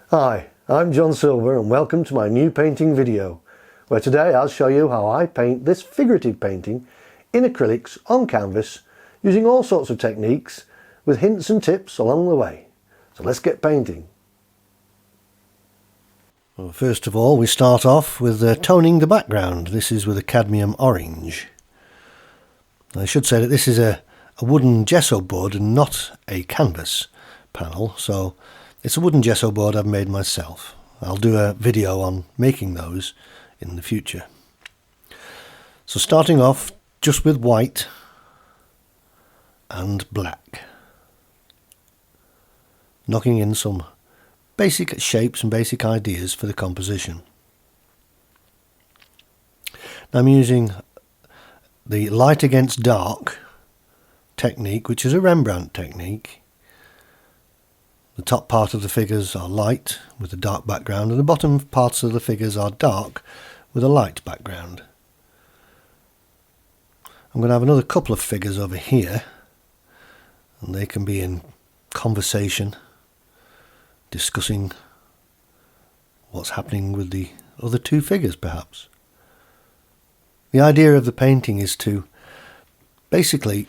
Hi, I'm John Silver and welcome to my new painting video, where today I'll show you how I paint this figurative painting in acrylics on canvas using all sorts of techniques with hints and tips along the way. So let's get painting. Well, first of all, we start off with toning the background. This is with a cadmium orange. I should say that this is a wooden gesso board and not a canvas panel, so it's a wooden gesso board I've made myself. I'll do a video on making those in the future. So starting off just with white and black, knocking in some basic shapes and basic ideas for the composition. Now I'm using the light against dark technique, which is a Rembrandt technique. The top part of the figures are light with a dark background, and the bottom parts of the figures are dark with a light background. I'm going to have another couple of figures over here, and they can be in conversation, discussing what's happening with the other two figures perhaps. The idea of the painting is to basically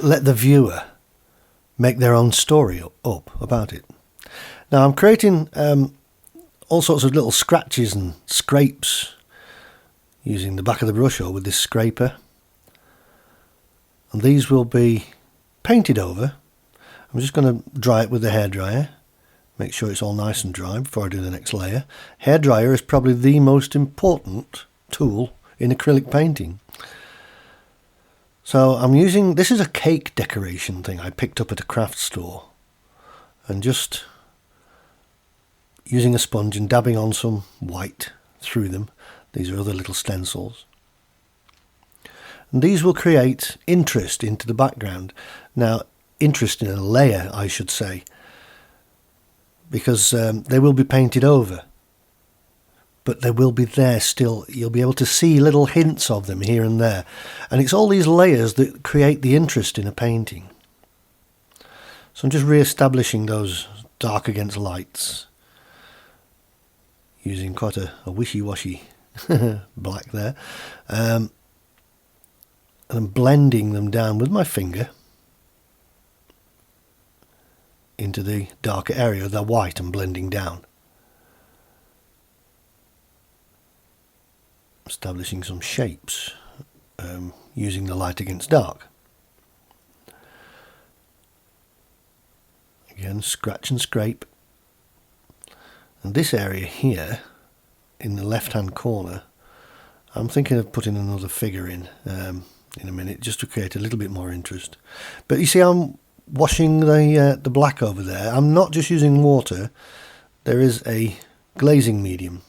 let the viewer make their own story up about it. Now I'm creating all sorts of little scratches and scrapes using the back of the brush or with this scraper, and these will be painted over. I'm just going to dry it with the hairdryer, make sure it's all nice and dry before I do the next layer. Hairdryer is probably the most important tool in acrylic painting. So I'm using, this is a cake decoration thing I picked up at a craft store, and just using a sponge and dabbing on some white through them. These are other little stencils. And these will create interest into the background. Now, interest in a layer, I should say, because they will be painted over, but they will be there still. You'll be able to see little hints of them here and there, and it's all these layers that create the interest in a painting. So I'm just re-establishing those dark against lights using quite a wishy-washy black there, and I'm blending them down with my finger into the darker area. They're white and blending down, establishing some shapes using the light against dark. Again, scratch and scrape. And this area here in the left hand corner, I'm thinking of putting another figure in a minute, just to create a little bit more interest. But you see, I'm washing the black over there. I'm not just using water. There is a glazing medium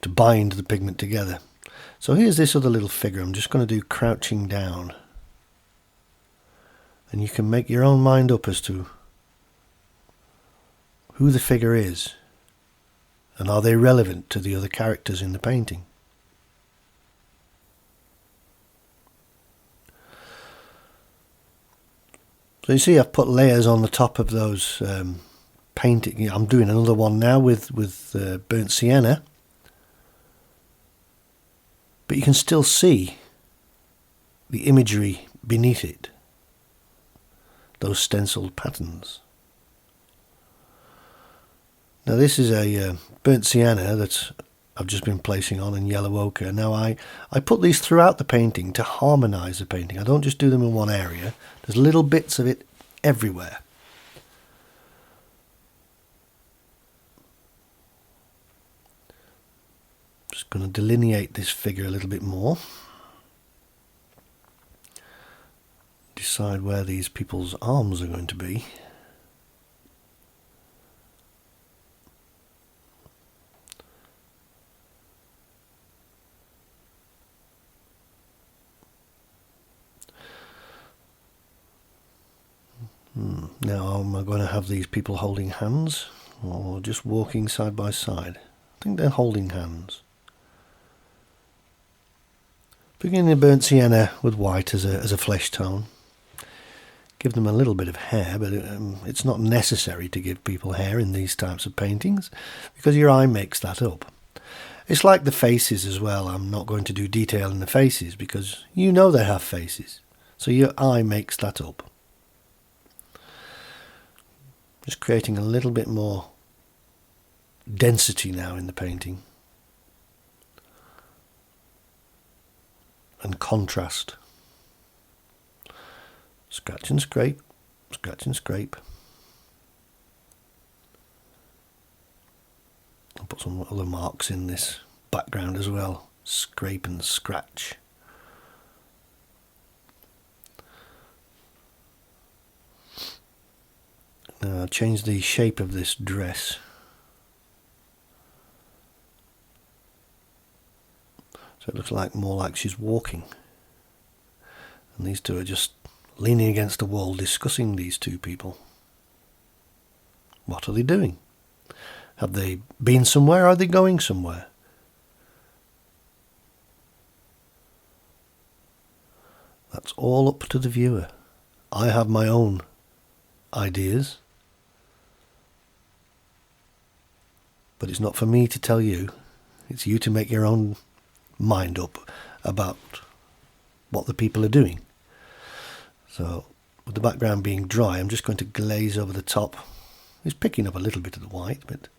to bind the pigment together. So here's this other little figure. I'm just going to do crouching down, and you can make your own mind up as to who the figure is and are they relevant to the other characters in the painting. So you see I've put layers on the top of those painting. I'm doing another one now with burnt sienna, but you can still see the imagery beneath it, those stenciled patterns. Now this is a burnt sienna that I've just been placing on in yellow ochre. Now I put these throughout the painting to harmonise the painting. I don't just do them in one area. There's little bits of it everywhere. Just going to delineate this figure a little bit more. Decide where these people's arms are going to be. Now am I going to have these people holding hands or just walking side by side? I think they're holding hands. Beginning the burnt sienna with white as a flesh tone. give them a little bit of hair, but it's not necessary to give people hair in these types of paintings because your eye makes that up. It's like the faces as well. I'm not going to do detail in the faces because you know they have faces, so your eye makes that up. Just creating a little bit more density now in the painting and contrast. Scratch and scrape, scratch and scrape. I'll put some other marks in this background as well. Scrape and scratch. Now I'll change the shape of this dress. So it looks like more like she's walking. And these two are just leaning against the wall discussing, these two people. What are they doing? Have they been somewhere? Are they going somewhere? That's all up to the viewer. I have my own ideas, but it's not for me to tell you. It's you to make your own mind up about what the people are doing. So with the background being dry, I'm just going to glaze over the top. It's picking up a little bit of the white, but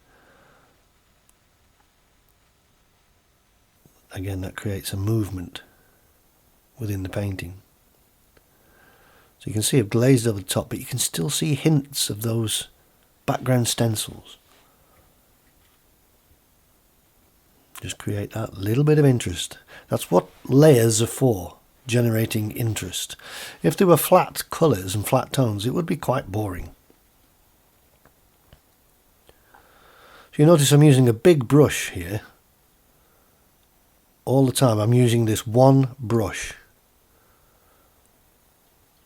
again that creates a movement within the painting. So you can see I've glazed over the top, but you can still see hints of those background stencils. Just create that little bit of interest. That's what layers are for, generating interest. If there were flat colours and flat tones, it would be quite boring. So you notice I'm using a big brush here. All the time I'm using this one brush.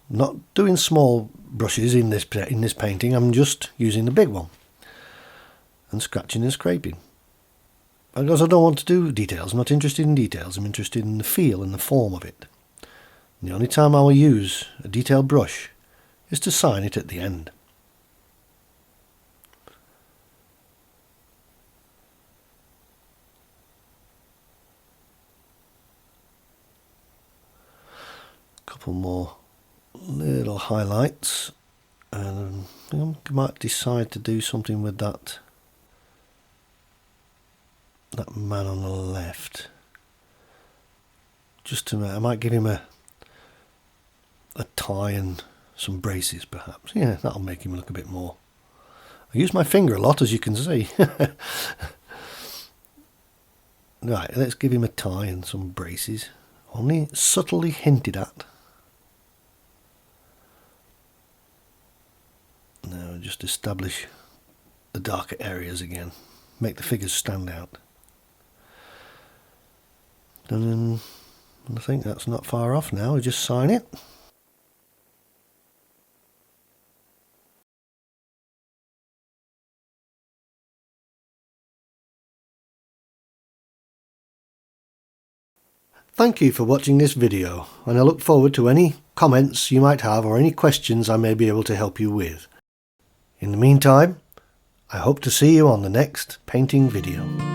Not doing small brushes in this painting, I'm just using the big one. And scratching and scraping. Because I don't want to do details, I'm not interested in details, I'm interested in the feel and the form of it. And the only time I will use a detailed brush is to sign it at the end. A couple more little highlights, and I might decide to do something with that man on the left. Just to, I might give him a tie and some braces perhaps. Yeah, that'll make him look a bit more. I use my finger a lot, as you can see. Right, let's give him a tie and some braces. Only subtly hinted at. Now just establish the darker areas again. Make the figures stand out. And I think that's not far off now. We just sign it. Thank you for watching this video, and I look forward to any comments you might have or any questions I may be able to help you with. In the meantime, I hope to see you on the next painting video.